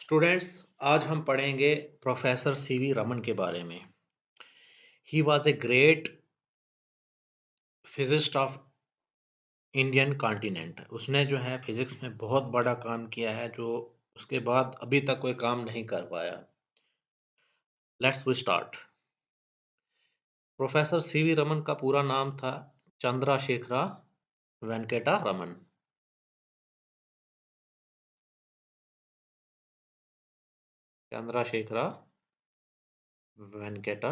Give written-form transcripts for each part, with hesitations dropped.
Students, आज हम पढ़ेंगे प्रोफेसर सीवी रमन के बारे में। He was a great physicist of Indian continent. उसने जो है फिजिक्स में बहुत बड़ा काम किया है, जो उसके बाद अभी तक कोई काम नहीं कर पाया। Let's we start. Professor CV Raman का पूरा नाम था चंद्रशेखरा वेंकटा रमन। चंद्रशेखरा वेंकटा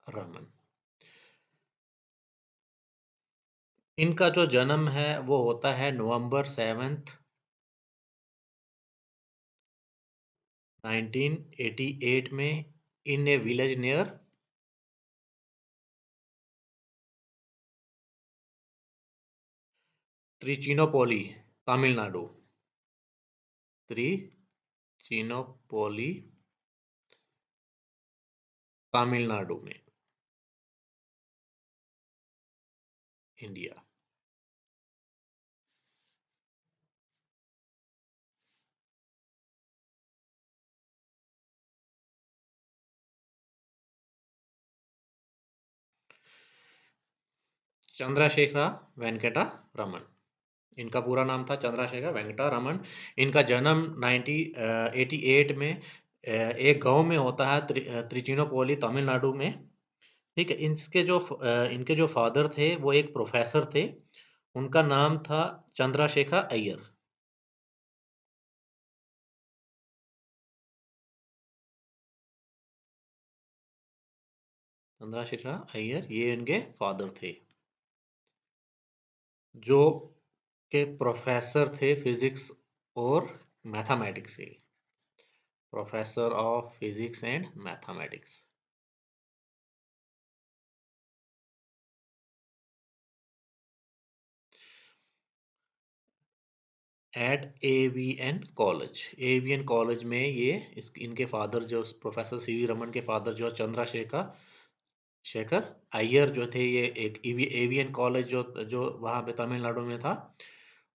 रमन। इनका जो जन्म है वो होता है नवंबर 7, 1988 में in a village near Trichinopoly, Tamil Nadu. Trichinopoly, Tamil Nadu में, इंडिया। चंद्रशेखर वेंकटा रमन। इनका पूरा नाम था चंद्रशेखर वेंकटा रमन। इनका जन्म 1988 में एक गांव में होता है, त्रिचिनोपोली, तमिलनाडु में। ठीक है। इनके जो फादर थे वो एक प्रोफेसर थे। उनका नाम था चंद्रशेखर अय्यर। चंद्रशेखर अय्यर ये इनके फादर थे, जो के प्रोफेसर थे फिजिक्स और मैथमेटिक्स के। Professor of physics and mathematics eight AVN college. AVN college में इनके फादर, जो प्रोफेसर सीवी रमन के फादर जो चंद्रशेखर शेखर अय्यर जो थे, ये एक एवीएन कॉलेज जो वहाँ पे तमिलनाडु में था,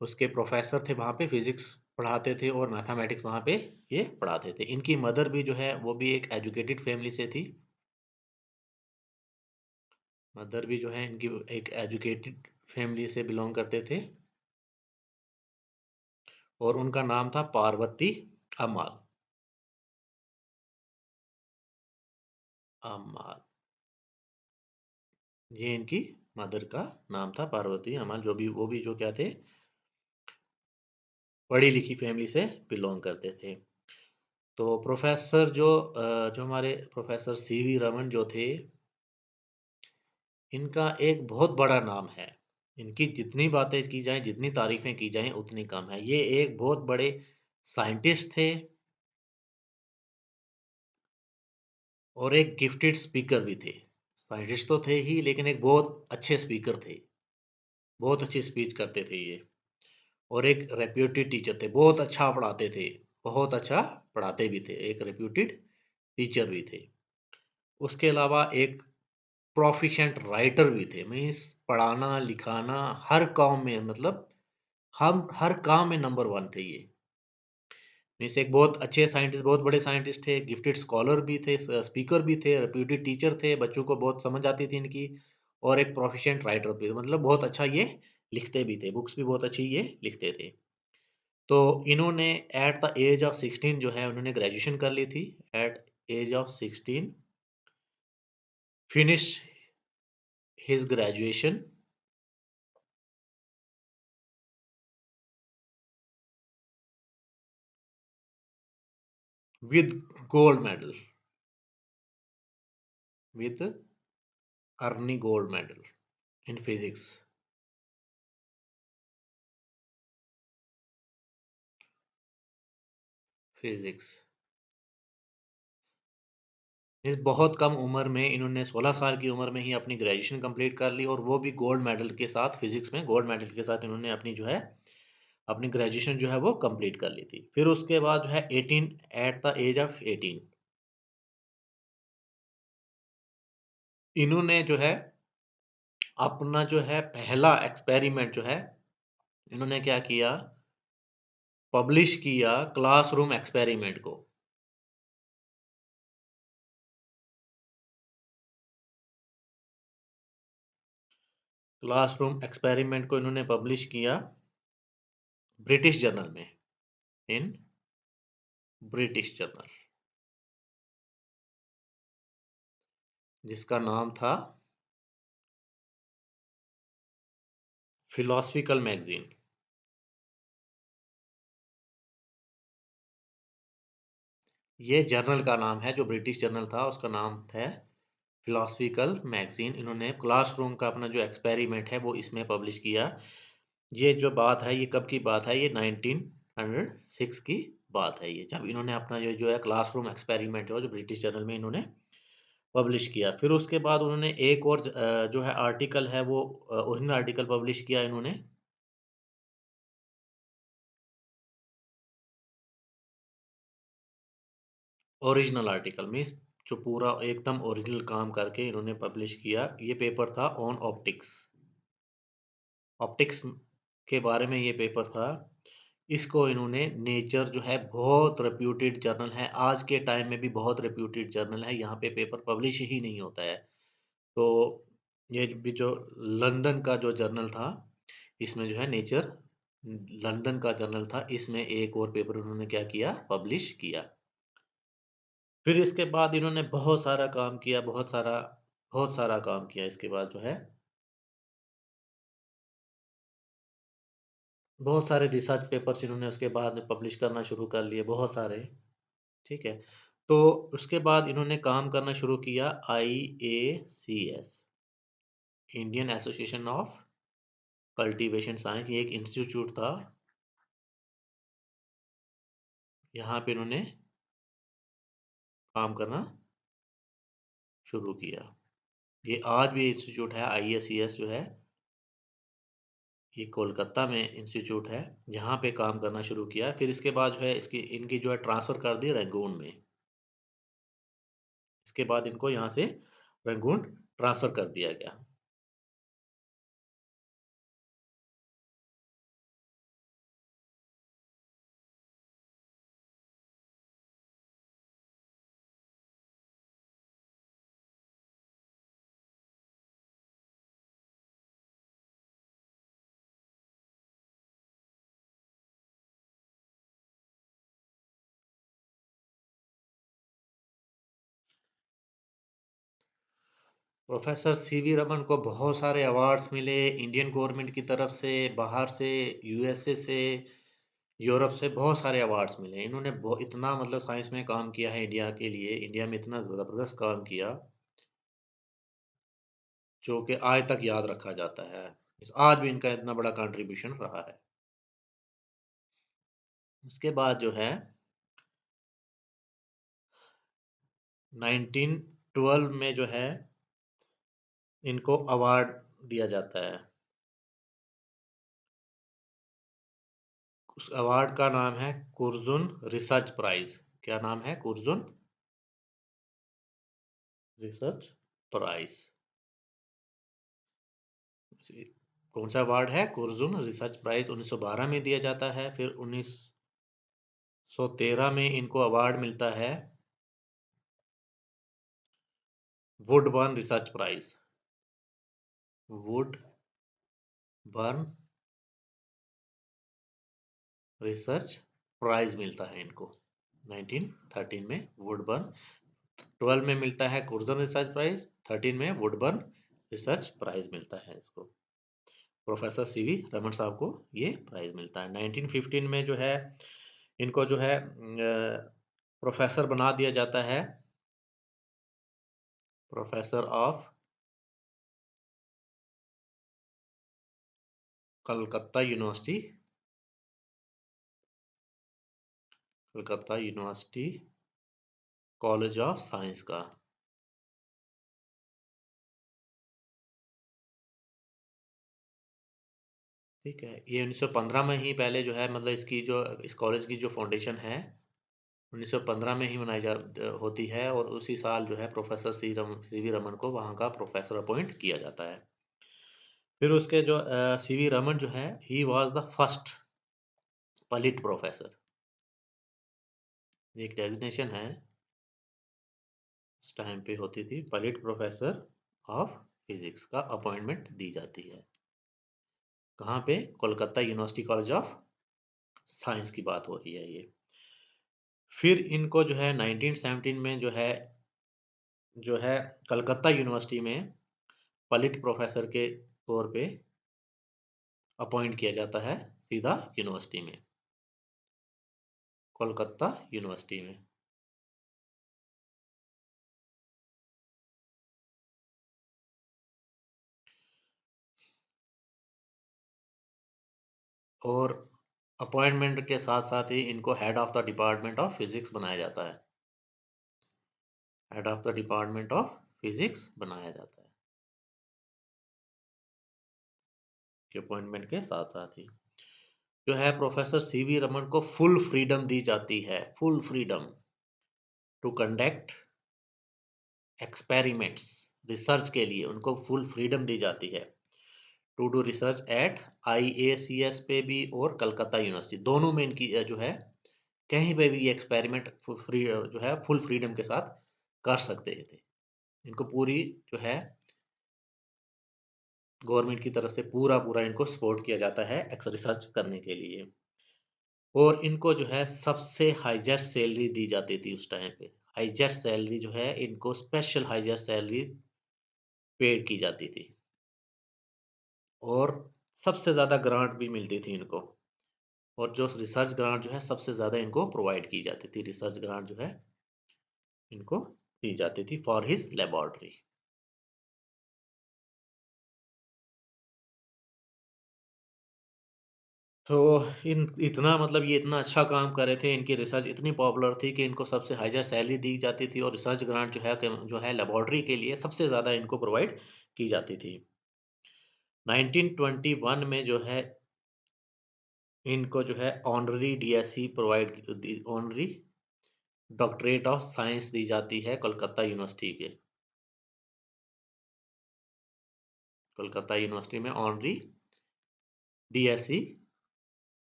उसके प्रोफेसर थे। वहाँ पे फिजिक्स पढ़ाते थे और मैथमेटिक्स वहाँ पे ये पढ़ाते थे। इनकी मदर भी जो है वो भी एक एजुकेटेड फैमिली से थी। मदर भी जो है इनकी एक एजुकेटेड फैमिली से बिलोंग करते थे, और उनका नाम था पार्वती अम्माल। अम्माल, ये इनकी मदर का नाम था, पार्वती अम्माल। वो भी जो क्या थे, पढ़ी लिखी फैमिली से बिलोंग करते थे। तो जो हमारे प्रोफेसर सीवी रमन जो थे, इनका एक बहुत बड़ा नाम है। इनकी जितनी बातें की जाएं, जितनी तारीफें की जाएं, उतनी कम है। ये एक बहुत बड़े साइंटिस्ट थे और एक गिफ्टेड स्पीकर भी थे। साइंटिस्ट तो थे ही, लेकिन एक बहुत अच्छे स्पीकर थे। बहुत अच्छी स्पीच करते थे ये। और एक रेप्यूटेड टीचर थे, बहुत अच्छा पढ़ाते थे। बहुत अच्छा पढ़ाते भी थे, एक रेप्यूटेड टीचर भी थे। उसके अलावा एक प्रोफिशिएंट राइटर भी थे। मीन्स पढ़ाना लिखाना हर काम में, मतलब हम हर काम में नंबर वन थे ये। मीन्स एक बहुत अच्छे साइंटिस्ट, बहुत बड़े साइंटिस्ट थे, गिफ्टेड स्कॉलर भी थे, स्पीकर भी थे, रेप्यूटेड टीचर थे, बच्चों को बहुत समझ आती थी इनकी। और एक प्रोफिशिएंट राइटर भी, मतलब बहुत अच्छा ये लिखते भी थे, बुक्स भी बहुत अच्छी ये लिखते थे। तो इन्होंने एट द एज ऑफ 16 जो है उन्होंने ग्रेजुएशन कर ली थी। At age of 16 finish his graduation with gold medal, with earning gold medal in physics. Physics इस बहुत कम उम्र में, इन्होंने 16 साल की उम्र में ही अपनी ग्रेजुएशन कंप्लीट कर ली, और वो भी गोल्ड मेडल के साथ। फिजिक्स में गोल्ड मेडल के साथ इन्होंने अपनी जो है अपनी ग्रेजुएशन जो है वो कंप्लीट कर ली थी। फिर उसके बाद जो है 18, एट द एज ऑफ 18 इन्होंने जो है अपना जो है पहला एक्सपेरिमेंट जो है, इन्होंने क्या किया, पब्लिश किया क्लासरूम एक्सपेरिमेंट को? क्लासरूम एक्सपेरिमेंट को इन्होंने पब्लिश किया ब्रिटिश जर्नल में, इन ब्रिटिश जर्नल, जिसका नाम था फिलोसफिकल मैगजीन। ये जर्नल का नाम है, जो ब्रिटिश जर्नल था उसका नाम था फिलोसफिकल मैगजीन। इन्होंने क्लासरूम का अपना जो एक्सपेरिमेंट है वो इसमें पब्लिश किया। ये जो बात है ये कब की बात है? ये 1906 की बात है ये, जब इन्होंने अपना ये जो है क्लासरूम एक्सपेरिमेंट है जो ब्रिटिश जर्नल में इन्होंने पब्लिश किया। फिर उसके बाद उन्होंने एक और जो है आर्टिकल है वो ओरिजिनल आर्टिकल पब्लिश किया इन्होंने। ओरिजिनल आर्टिकल मीन्स जो पूरा एकदम ओरिजिनल काम करके इन्होंने पब्लिश किया। ये पेपर था ऑन ऑप्टिक्स। ऑप्टिक्स के बारे में ये पेपर था। इसको इन्होंने नेचर जो है बहुत रेप्यूटेड जर्नल है, आज के टाइम में भी बहुत रेप्यूटेड जर्नल है, यहाँ पे पेपर पब्लिश ही नहीं होता है। तो ये भी जो लंदन का जो जर्नल था, इसमें जो है नेचर लंदन का जर्नल था, इसमें एक और पेपर उन्होंने क्या किया? पब्लिश किया। फिर इसके बाद इन्होंने बहुत सारा काम किया, बहुत सारा काम किया इसके बाद जो है। बहुत सारे रिसर्च पेपर्स इन्होंने उसके बाद पब्लिश करना शुरू कर लिए, बहुत सारे, ठीक है। तो उसके बाद इन्होंने काम करना शुरू किया IACS, Indian association of cultivation science. ये एक इंस्टीट्यूट था, यहाँ पे इन्होंने काम करना शुरू किया। ये आज भी इंस्टीट्यूट है, IACS जो है ये कोलकाता में इंस्टीट्यूट है, यहाँ पे काम करना शुरू किया। फिर इसके बाद जो है इसकी इनकी जो है ट्रांसफ़र कर दी रंगून में। इसके बाद इनको यहाँ से रंगून ट्रांसफ़र कर दिया गया। प्रोफेसर सीवी रमन को बहुत सारे अवार्ड्स मिले इंडियन गवर्नमेंट की तरफ से, बाहर से, यूएसए से, यूरोप से बहुत सारे अवार्ड्स मिले। इन्होंने इतना मतलब साइंस में काम किया है इंडिया के लिए, इंडिया में इतना ज़बरदस्त काम किया जो कि आज तक याद रखा जाता है। आज भी इनका इतना बड़ा कंट्रीब्यूशन रहा है। उसके बाद जो है 1912 में जो है इनको अवार्ड दिया जाता है। उस अवार्ड का नाम है कुर्जुन रिसर्च प्राइज। क्या नाम है? कुर्जुन रिसर्च प्राइज। कौन सा अवार्ड है? कुर्जुन रिसर्च प्राइज 1912 में दिया जाता है। फिर 1913 में इनको अवार्ड मिलता है Woodburn research prize. Woodburn research prize मिलता है इनको 1913 में। वुडबर्न 12 में मिलता है कुर्जन रिसर्च प्राइज, 13 में वुडबर्न रिसर्च प्राइज मिलता है इसको। प्रोफेसर सीवी रमन साहब को ये प्राइज मिलता है। 1915 में जो है इनको जो है प्रोफेसर बना दिया जाता है, professor of Calcutta university, Calcutta university college of science का। ठीक है, ये 1915 में ही पहले जो है मतलब इसकी जो इस कॉलेज की जो फाउंडेशन है 1915 में ही बनाई जा होती है, और उसी साल जो है प्रोफेसर सीवी रमन को वहाँ का प्रोफेसर अपॉइंट किया जाता है। फिर उसके जो सीवी रमन जो है he was the first Palit professor, एक डेजिग्नेशन है, उस टाइम पे होती थी, पलिट प्रोफेसर ऑफ फिजिक्स का अपॉइंटमेंट दी जाती है। कहाँ पे? Kolkata university college of science की बात हो रही है ये। फिर इनको जो है 1917 में जो है कलकत्ता यूनिवर्सिटी में पलिट प्रोफेसर के तौर पे अपॉइंट किया जाता है, सीधा यूनिवर्सिटी में, कोलकाता यूनिवर्सिटी में। और अपॉइंटमेंट के साथ साथ ही इनको head of the department of physics बनाया जाता है, head of the department of physics बनाया जाता है, के अपॉइंटमेंट के साथ साथ ही जो है प्रोफेसर सीवी रमन को फुल फ्रीडम दी जाती है, full freedom to conduct experiments, research के लिए उनको फुल फ्रीडम दी जाती है, to do research at IACS पे भी और कलकत्ता यूनिवर्सिटी, दोनों में इनकी जो है कहीं पे भी ये एक्सपेरिमेंट फ्री जो है फुल फ्रीडम के साथ कर सकते थे। इनको पूरी जो है गवर्नमेंट की तरफ से पूरा इनको सपोर्ट किया जाता है एक्स रिसर्च करने के लिए। और इनको जो है सबसे हाईएस्ट सैलरी दी जाती थी उस टाइम पे, हाईएस्ट सैलरी जो है इनको स्पेशल हाईएस्ट सैलरी पेड की जाती थी, और सबसे ज़्यादा ग्रांट भी मिलती थी इनको, और जो रिसर्च ग्रांट जो है सबसे ज़्यादा इनको प्रोवाइड की जाती थी, रिसर्च ग्रांट जो है इनको दी जाती थी फॉर हिज लेबोरेटरी। तो इन इतना मतलब ये इतना अच्छा काम कर रहे थे, इनकी रिसर्च इतनी पॉपुलर थी कि इनको सबसे हाईएस्ट सैलरी दी जाती थी, और रिसर्च ग्रांट जो है लेबोरेटरी के लिए सबसे ज़्यादा इनको प्रोवाइड की जाती थी। 1921 में जो है इनको जो है honorary DSc honorary doctorate of science दी जाती है कोलकाता यूनिवर्सिटी के, कोलकाता यूनिवर्सिटी में ऑनरी DSc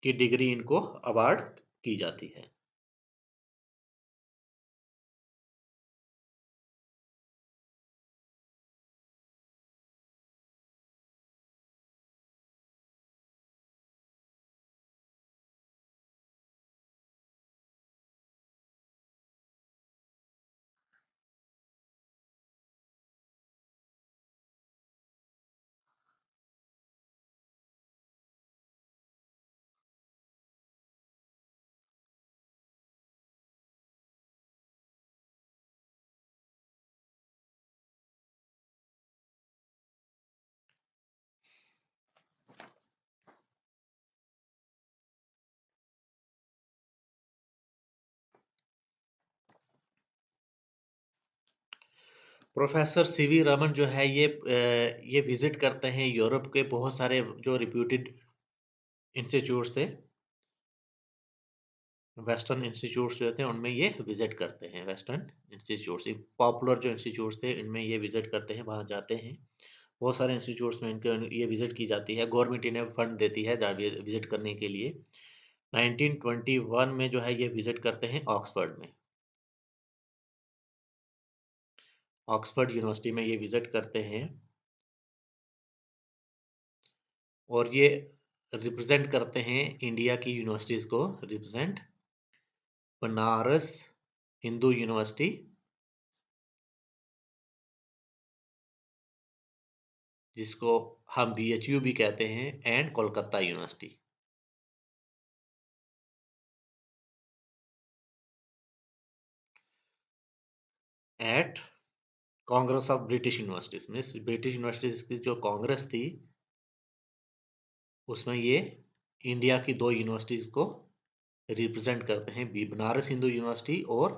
की डिग्री इनको अवार्ड की जाती है। प्रोफेसर सीवी रमन जो है ये विजिट करते हैं यूरोप के बहुत सारे जो रिप्यूटेड इंस्टीट्यूट्स थे, वेस्टर्न इंस्टीट्यूट्स जो थे उनमें ये विजिट करते हैं, वेस्टर्न इंस्टीट्यूट्स पॉपुलर जो इंस्टीट्यूट्स थे इनमें ये विजिट करते हैं, वहाँ जाते हैं, बहुत सारे इंस्टीट्यूट्स में इनके ये विजिट की जाती है, गवर्नमेंट इन्हें फंड देती है विजिट करने के लिए। 1921 में जो है ये विजिट करते हैं ऑक्सफोर्ड में, ऑक्सफोर्ड यूनिवर्सिटी में ये विजिट करते हैं, और ये रिप्रेजेंट करते हैं इंडिया की यूनिवर्सिटीज़ को, रिप्रेजेंट बनारस हिंदू यूनिवर्सिटी, जिसको हम BHU भी कहते हैं, and Kolkata university at congress of British universities में, ब्रिटिश यूनिवर्सिटीज की जो कांग्रेस थी उसमें ये इंडिया की दो यूनिवर्सिटीज को रिप्रेजेंट करते हैं, बनारस हिंदू यूनिवर्सिटी और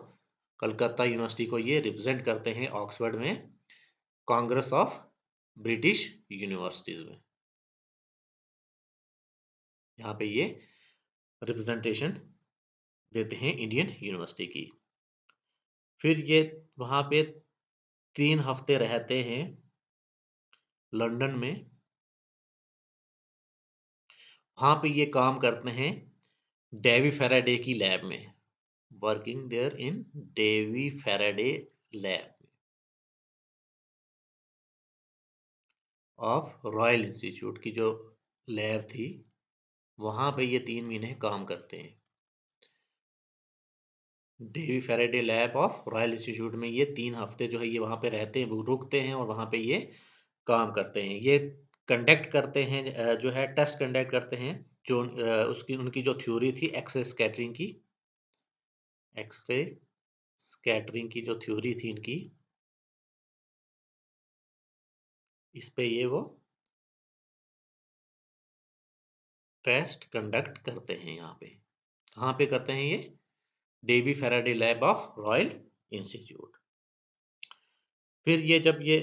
कलकत्ता यूनिवर्सिटी को ये रिप्रेजेंट करते हैं ऑक्सफोर्ड में, कांग्रेस ऑफ ब्रिटिश यूनिवर्सिटीज में, यहाँ पे ये रिप्रेजेंटेशन देते हैं इंडियन यूनिवर्सिटी की। फिर ये वहाँ पे 3 हफ्ते रहते हैं लंदन में, वहाँ पे ये काम करते हैं डेवी फैराडे की लैब में, working there in Davy Faraday lab of Royal Institute की जो लैब थी, वहां पे ये 3 महीने काम करते हैं। Davy Faraday lab of Royal Institute में ये 3 हफ्ते जो है ये वहाँ पे रहते हैं, वो रुकते हैं और वहाँ पे ये काम करते हैं। ये कंडक्ट करते हैं जो है टेस्ट कंडक्ट करते हैं, जो उसकी उनकी जो थ्योरी थी एक्स-रे स्कैटरिंग की जो थ्योरी थी इनकी, इस पे ये वो टेस्ट कंडक्ट करते हैं यहाँ पे। कहाँ पे करते हैं ये? Davy Faraday lab of Royal Institute. फिर ये जब ये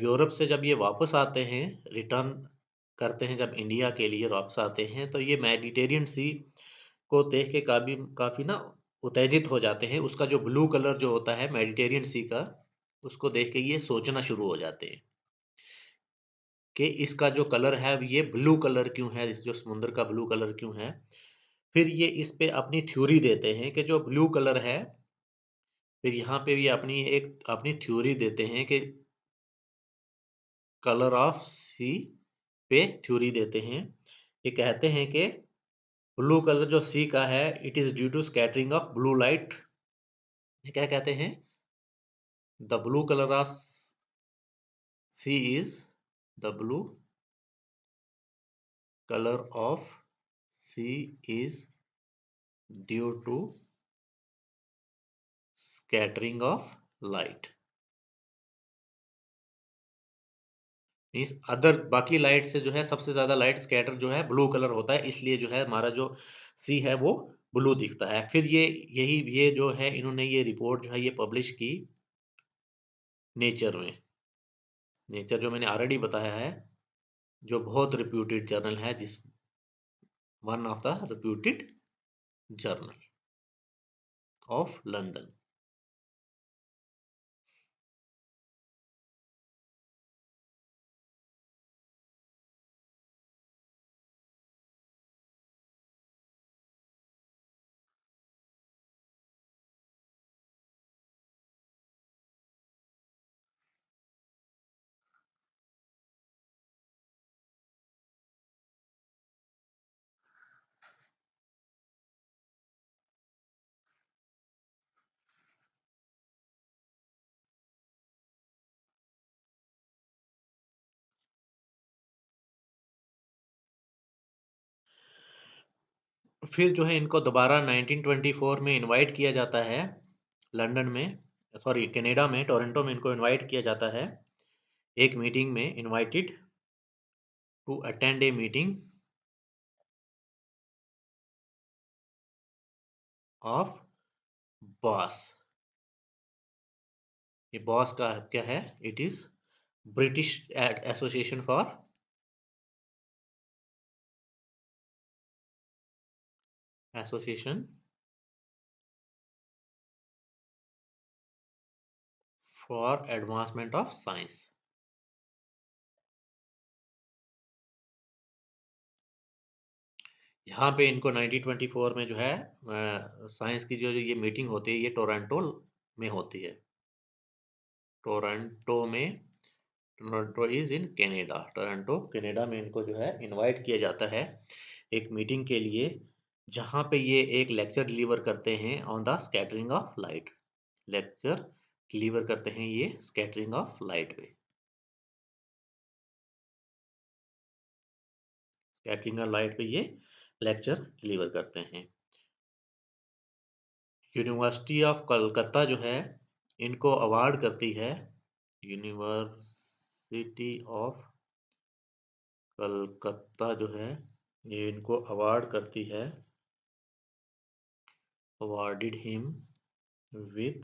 यूरोप से जब ये वापस आते हैं, रिटर्न करते हैं, जब इंडिया के लिए वापस आते हैं, तो ये मेडिटेरियन सी को देख के काफ़ी काफ़ी ना उत्तेजित हो जाते हैं। उसका जो ब्लू कलर जो होता है मेडिटेरियन सी का, उसको देख के ये सोचना शुरू हो जाते हैं कि इसका जो कलर है ये ब्लू कलर क्यों है, इस जो समुद्र का ब्लू कलर क्यों है। फिर ये इस पे अपनी थ्योरी देते हैं कि जो ब्लू कलर है, फिर यहाँ पे भी अपनी थ्योरी देते हैं कि कलर ऑफ सी पे थ्योरी देते हैं। ये कहते हैं कि ब्लू कलर जो सी का है, it is due to scattering of blue light. ये क्या कहते हैं? The blue colour of sea is the blue colour of sea is due to scattering of light. Means other बाकी लाइट से जो है सबसे ज्यादा लाइट स्कैटर जो है ब्लू कलर होता है, इसलिए जो है हमारा जो सी है वो ब्लू दिखता है। फिर ये जो है इन्होंने ये रिपोर्ट जो है ये पब्लिश की नेचर में। नेचर जो मैंने ऑलरेडी बताया है, जो बहुत रिप्यूटेड जर्नल है, जिस one of the reputed journal of London. फिर जो है इनको दोबारा 1924 में इनवाइट किया जाता है लंदन में, सॉरी कनाडा में, टोरंटो में इनको इनवाइट किया जाता है एक मीटिंग में, invited to attend a meeting of BAAS. ये बॉस का क्या है? It is British association association for advancement of science. यहाँ पे इनको 1924 में जो है साइंस की जो ये मीटिंग होती है, ये टोरंटो में होती है। टोरंटो में, Toronto is in Canada, Toronto Canada में इनको जो है इनवाइट किया जाता है एक मीटिंग के लिए, जहाँ पे ये एक लेक्चर डिलीवर करते हैं on the scattering of light. Lecture deliver करते हैं ये स्कैटरिंग ऑफ लाइट पे। स्कैटरिंग ऑफ लाइट पे ये लेक्चर डिलीवर करते हैं। यूनिवर्सिटी ऑफ कलकत्ता जो है इनको अवार्ड करती है, यूनिवर्सिटी ऑफ कलकत्ता जो है ये इनको अवार्ड करती है, awarded him with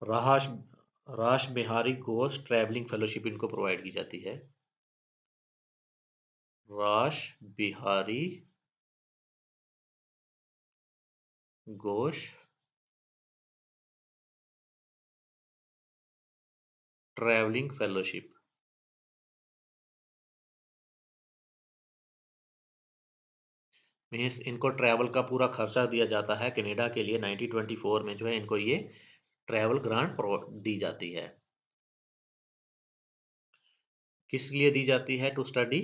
Rash Rash Behari Ghosh travelling fellowship इनको प्रोवाइड की जाती है। Rash Behari Ghosh travelling fellowship. Means इनको ट्रैवल का पूरा खर्चा दिया जाता है कनाडा के लिए। 1924 में जो है इनको ये ट्रैवल ग्रांट दी जाती है। किस लिए दी जाती है? To study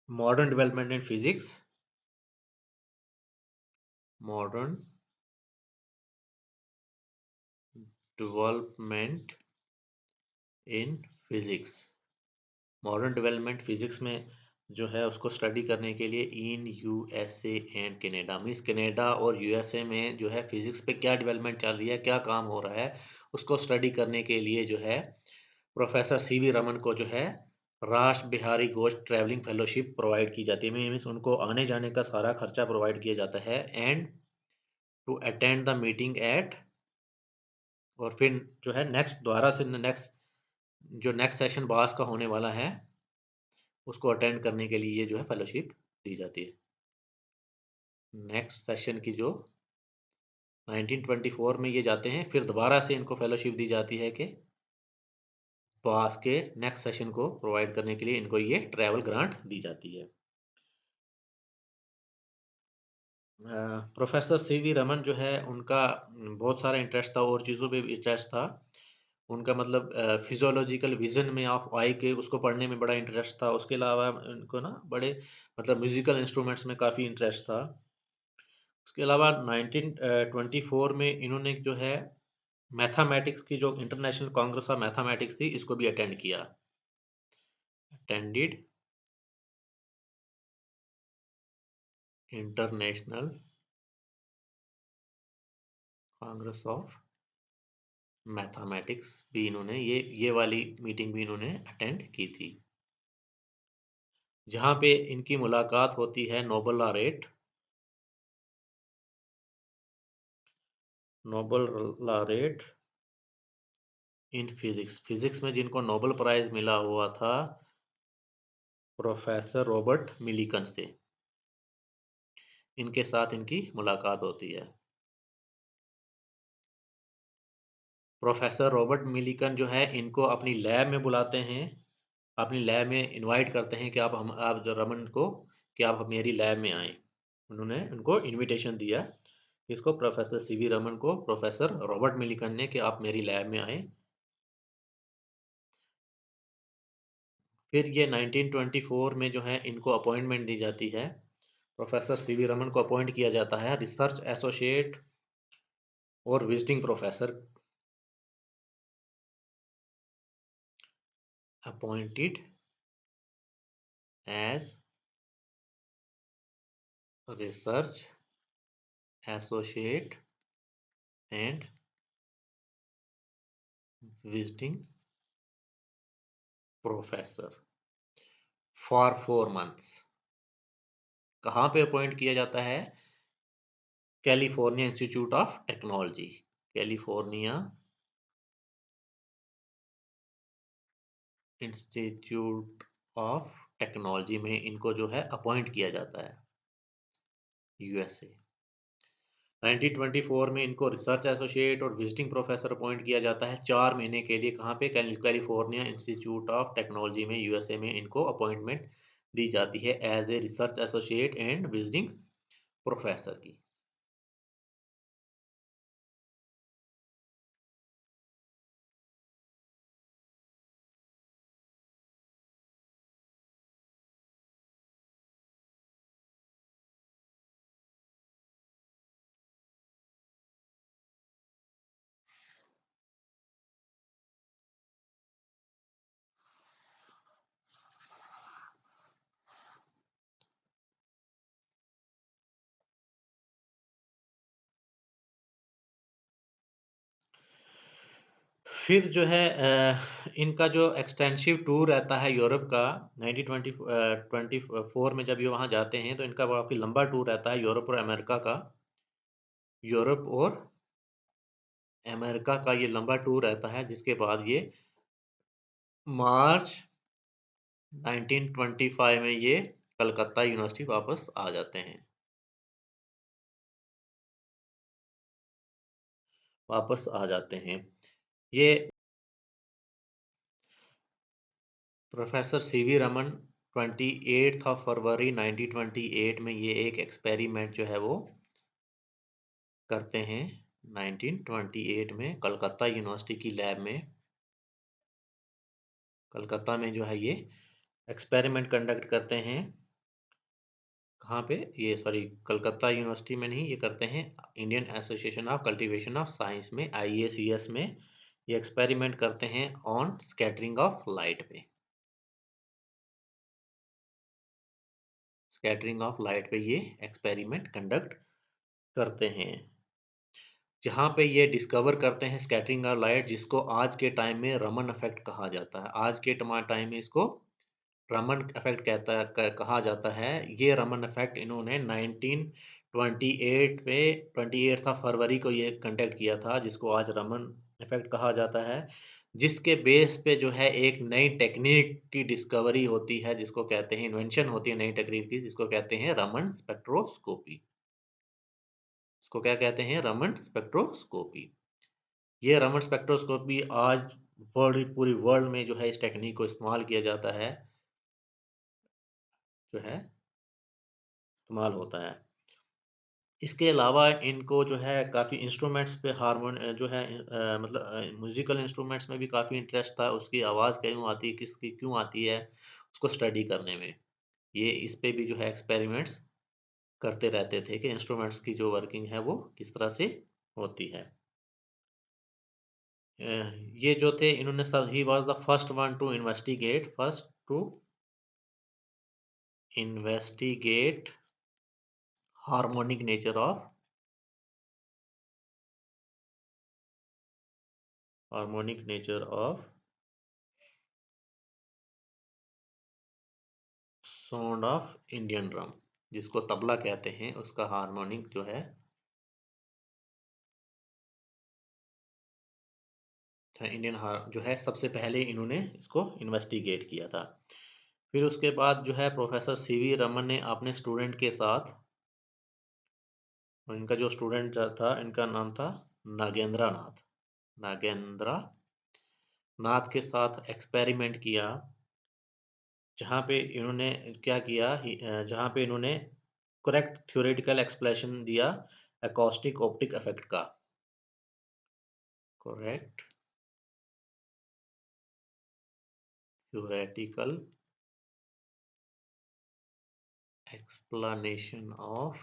modern development in physics, modern development in physics. Modern development physics में जो है उसको स्टडी करने के लिए in USA and Canada, means Canada और यूएसए में जो है फिजिक्स पे क्या डेवलपमेंट चल रही है, क्या काम हो रहा है, उसको स्टडी करने के लिए जो है प्रोफेसर सीवी रमन को जो है राष्ट्र Bihari Ghosh travelling fellowship provide की जाती है। मीन्स उनको आने जाने का सारा खर्चा प्रोवाइड किया जाता है। And to attend the meeting at, और फिर जो है नेक्स्ट दोबारा से नेक्स्ट जो नेक्स्ट सेशन बास का होने वाला है उसको अटेंड करने के लिए ये जो है फेलोशिप दी जाती है। नेक्स्ट सेशन की जो 1924 में ये जाते हैं, फिर दोबारा से इनको फेलोशिप दी जाती है कि पास के नेक्स्ट सेशन को प्रोवाइड करने के लिए इनको ये ट्रैवल ग्रांट दी जाती है। प्रोफेसर सीवी रमन जो है उनका बहुत सारा इंटरेस्ट था और चीज़ों पे भी इंटरेस्ट था। उनका मतलब फिजियोलॉजिकल विजन में ऑफ आई के उसको पढ़ने में बड़ा इंटरेस्ट था। उसके अलावा उनको ना बड़े मतलब म्यूजिकल इंस्ट्रूमेंट्स में काफ़ी इंटरेस्ट था। उसके अलावा 1924 में इन्होंने जो है मैथमेटिक्स की जो इंटरनेशनल कांग्रेस ऑफ मैथमेटिक्स थी इसको भी अटेंड किया। Attended international Congress of mathematics भी इन्होंने ये वाली मीटिंग भी इन्होंने अटेंड की थी, जहाँ पे इनकी मुलाकात होती है Nobel laureate, Nobel laureate in physics. Physics में जिनको नोबेल प्राइज मिला हुआ था प्रोफेसर रॉबर्ट मिलिकन से, इनके साथ इनकी मुलाकात होती है। प्रोफेसर रॉबर्ट मिलिकन जो है इनको अपनी लैब में बुलाते हैं, अपनी लैब में इनवाइट करते हैं कि आप जो रमन को कि आप मेरी लैब में आएं। उन्होंने उनको इनविटेशन दिया, इसको प्रोफेसर सीवी रमन को प्रोफेसर रॉबर्ट मिलिकन ने, कि आप मेरी लैब में आएं। फिर ये 1924 में जो है इनको अपॉइंटमेंट दी जाती है। प्रोफेसर सीवी रमन को अपॉइंट किया जाता है रिसर्च एसोसिएट और visiting professor, appointed as research associate and visiting professor for 4 months. कहाँ पे अपॉइंट किया जाता है? California Institute of Technology, California Institute of Technology में इनको जो है अपॉइंट किया जाता है यूएसए। 1924 में इनको रिसर्च एसोसिएट और विजिटिंग प्रोफेसर अपॉइंट किया जाता है 4 महीने के लिए। कहाँ पे? कैलिफोर्निया इंस्टीट्यूट ऑफ टेक्नोलॉजी में यूएसए में इनको अपॉइंटमेंट दी जाती है as a research associate and visiting professor की। फिर जो है इनका जो एक्सटेंसिव टूर रहता है यूरोप का 1924 में जब ये वहाँ जाते हैं तो इनका काफ़ी लंबा टूर रहता है यूरोप और अमेरिका का। यूरोप और अमेरिका का ये लंबा टूर रहता है, जिसके बाद ये मार्च 1925 में ये कलकत्ता यूनिवर्सिटी वापस आ जाते हैं। वापस आ जाते हैं ये प्रोफेसर सीवी रमन 28 फरवरी 1928 में ये एक एक्सपेरिमेंट जो है वो करते हैं। 1928 में कलकत्ता यूनिवर्सिटी की लैब में, कलकत्ता में जो है ये एक्सपेरिमेंट कंडक्ट करते हैं। कहाँ पे? ये सॉरी, कलकत्ता यूनिवर्सिटी में नहीं, ये करते हैं Indian association of cultivation of science में, IACS में। ये एक्सपेरिमेंट करते हैं ऑन स्कैटरिंग ऑफ लाइट पे। स्कैटरिंग ऑफ लाइट पे ये एक्सपेरिमेंट कंडक्ट करते हैं, जहाँ पे ये डिस्कवर करते हैं स्कैटरिंग ऑफ लाइट, जिसको आज के टाइम में रमन इफेक्ट कहा जाता है। आज के टाइम में इसको रमन इफेक्ट कहा जाता है। ये रमन इफेक्ट इन्होंने 1928 पे 28 फरवरी को ये कंडक्ट किया था, जिसको आज रमन इफेक्ट कहा जाता है। जिसके बेस पे जो है एक नई टेक्निक की डिस्कवरी होती है, जिसको कहते हैं इन्वेंशन होती है नई टेक्निक की, जिसको कहते हैं रमन स्पेक्ट्रोस्कोपी। इसको क्या कहते हैं? रमन स्पेक्ट्रोस्कोपी। ये रमन स्पेक्ट्रोस्कोपी आज पूरी वर्ल्ड में जो है इस टेक्निक को इस्तेमाल किया जाता है, जो है इस्तेमाल होता है। इसके अलावा इनको जो है काफ़ी इंस्ट्रूमेंट्स पे जो है मतलब म्यूज़िकल इंस्ट्रूमेंट्स में भी काफ़ी इंटरेस्ट था। उसकी आवाज़ क्यों आती है, किसकी क्यों आती है, उसको स्टडी करने में। ये इस पे भी जो है एक्सपेरिमेंट्स करते रहते थे कि इंस्ट्रूमेंट्स की जो वर्किंग है वो किस तरह से होती है। ये जो थे इन्होंने सब ही was the first to investigate harmonic nature of sound of Indian drum, जिसको तबला कहते हैं, उसका हार्मोनिक जो है इंडियन जो है सबसे पहले इन्होंने इसको इन्वेस्टिगेट किया था। फिर उसके बाद जो है प्रोफेसर सीवी रमन ने अपने स्टूडेंट के साथ, और इनका जो स्टूडेंट था इनका नाम था नागेंद्र नाथ, नागेंद्र नाथ के साथ एक्सपेरिमेंट किया, जहाँ पे इन्होंने क्या किया, जहाँ पे इन्होंने करेक्ट थ्योरेटिकल एक्सप्लेनेशन दिया एकॉस्टिक ऑप्टिक इफेक्ट का। Correct theoretical explanation of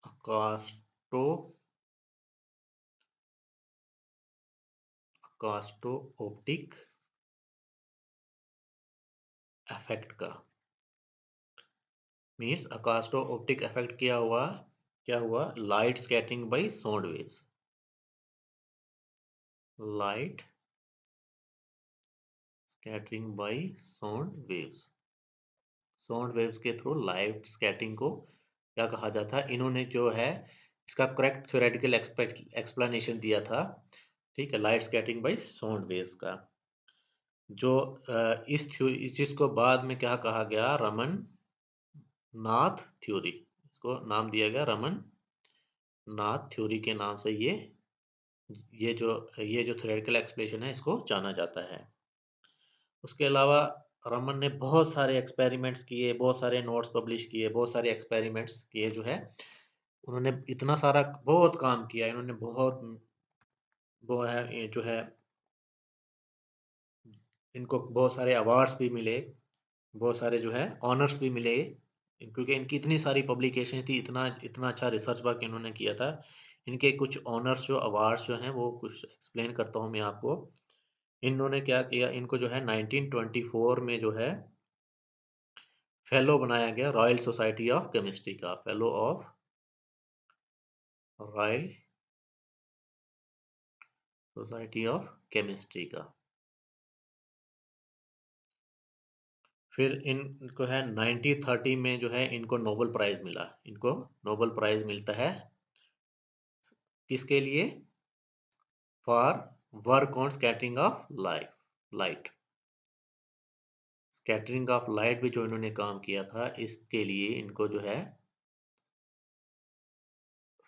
acousto optic effect का। मीन्स अकास्टो ऑप्टिक इफेक्ट क्या हुआ, light scattering by sound waves, light scattering by sound waves, sound waves के थ्रू लाइट स्कैटरिंग को क्या कहा जाता है। इन्होंने जो है इसका करेक्ट थ्योरेटिकल एक्सप्लेनेशन दिया था, ठीक है, light scattering by sound waves का, जो इस चीज को बाद में क्या कहा गया, रमन नाथ थ्योरी, इसको नाम दिया गया रमन नाथ थ्योरी के नाम से। ये जो थ्योरेटिकल एक्सप्लेनेशन है इसको जाना जाता है। उसके अलावा रमन ने बहुत सारे एक्सपेरिमेंट्स किए, बहुत सारे नोट्स पब्लिश किए, बहुत सारे एक्सपेरिमेंट्स किए, जो है उन्होंने इतना सारा बहुत काम किया, इन्होंने बहुत, वो है ये जो है इनको बहुत सारे अवार्ड्स भी मिले, बहुत सारे जो है ऑनर्स भी मिले, क्योंकि इनकी इतनी सारी पब्लिकेशन थी, इतना इतना अच्छा रिसर्च वर्क इन्होंने किया था। इनके कुछ ऑनर्स जो अवार्ड्स जो हैं वो कुछ एक्सप्लेन करता हूँ मैं आपको। इन्होंने क्या किया, इनको जो है 1924 में जो है फेलो बनाया गया रॉयल सोसाइटी ऑफ केमिस्ट्री का, fellow of royal society of chemistry का। फिर इनको है 1930 में जो है इनको नोबेल प्राइज मिला, इनको नोबेल प्राइज मिलता है किसके लिए, for work on scattering of light, scattering of light भी जो इन्होंने काम किया था, इसके लिए इनको जो है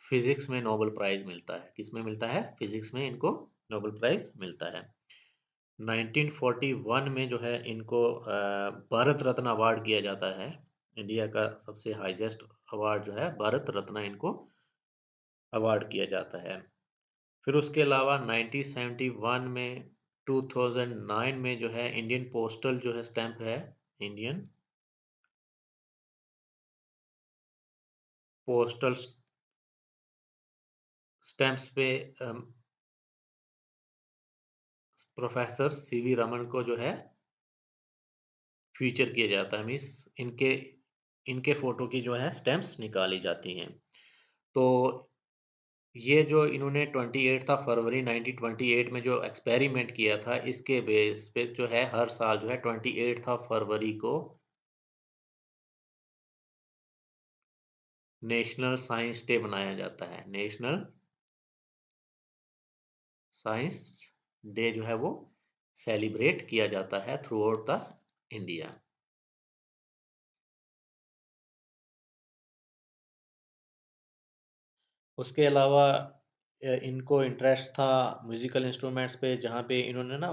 फिजिक्स में नोबेल प्राइज मिलता है। किस में मिलता है? फिजिक्स में इनको नोबेल प्राइज़ मिलता है। 1941 में जो है इनको भारत रत्न अवार्ड किया जाता है। इंडिया का सबसे हाईएस्ट अवार्ड जो है भारत रत्न इनको अवार्ड किया जाता है। फिर उसके अलावा 1971 में 2009 में जो है इंडियन पोस्टल जो है स्टैम्प है, इंडियन पोस्टल स्टैम्प्स पे प्रोफेसर सीवी रमन को जो है फीचर किया जाता है, मीन्स इनके इनके फ़ोटो की जो है स्टैम्प्स निकाली जाती हैं। तो ये जो इन्होंने 28 फरवरी 1928 में जो एक्सपेरिमेंट किया था, इसके बेस पे जो है हर साल जो है 28 फरवरी को नेशनल साइंस डे मनाया जाता है। नेशनल साइंस डे जो है वो सेलिब्रेट किया जाता है थ्रू आउट द इंडिया। उसके अलावा इनको इंटरेस्ट था म्यूज़िकल इंस्ट्रूमेंट्स पे, जहाँ पे इन्होंने ना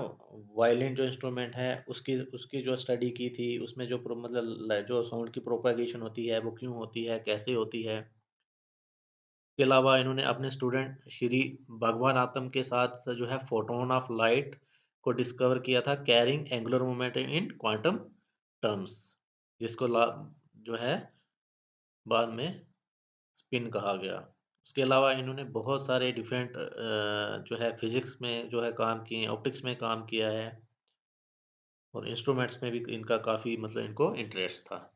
वायलिन जो इंस्ट्रूमेंट है उसकी उसकी जो स्टडी की थी, उसमें जो मतलब जो साउंड की प्रोपेगेशन होती है वो क्यों होती है, कैसे होती है। इसके अलावा इन्होंने अपने स्टूडेंट श्री भगवानाथम के साथ जो है फोटोन ऑफ लाइट को डिस्कवर किया था, कैरिंग एंगुलर मोमेंटम इन क्वांटम टर्म्स, जिसको जो है बाद में स्पिन कहा गया। उसके अलावा इन्होंने बहुत सारे डिफरेंट जो है फिज़िक्स में जो है काम किए हैं, ऑप्टिक्स में काम किया है और इंस्ट्रूमेंट्स में भी इनका काफ़ी मतलब इनको इंटरेस्ट था।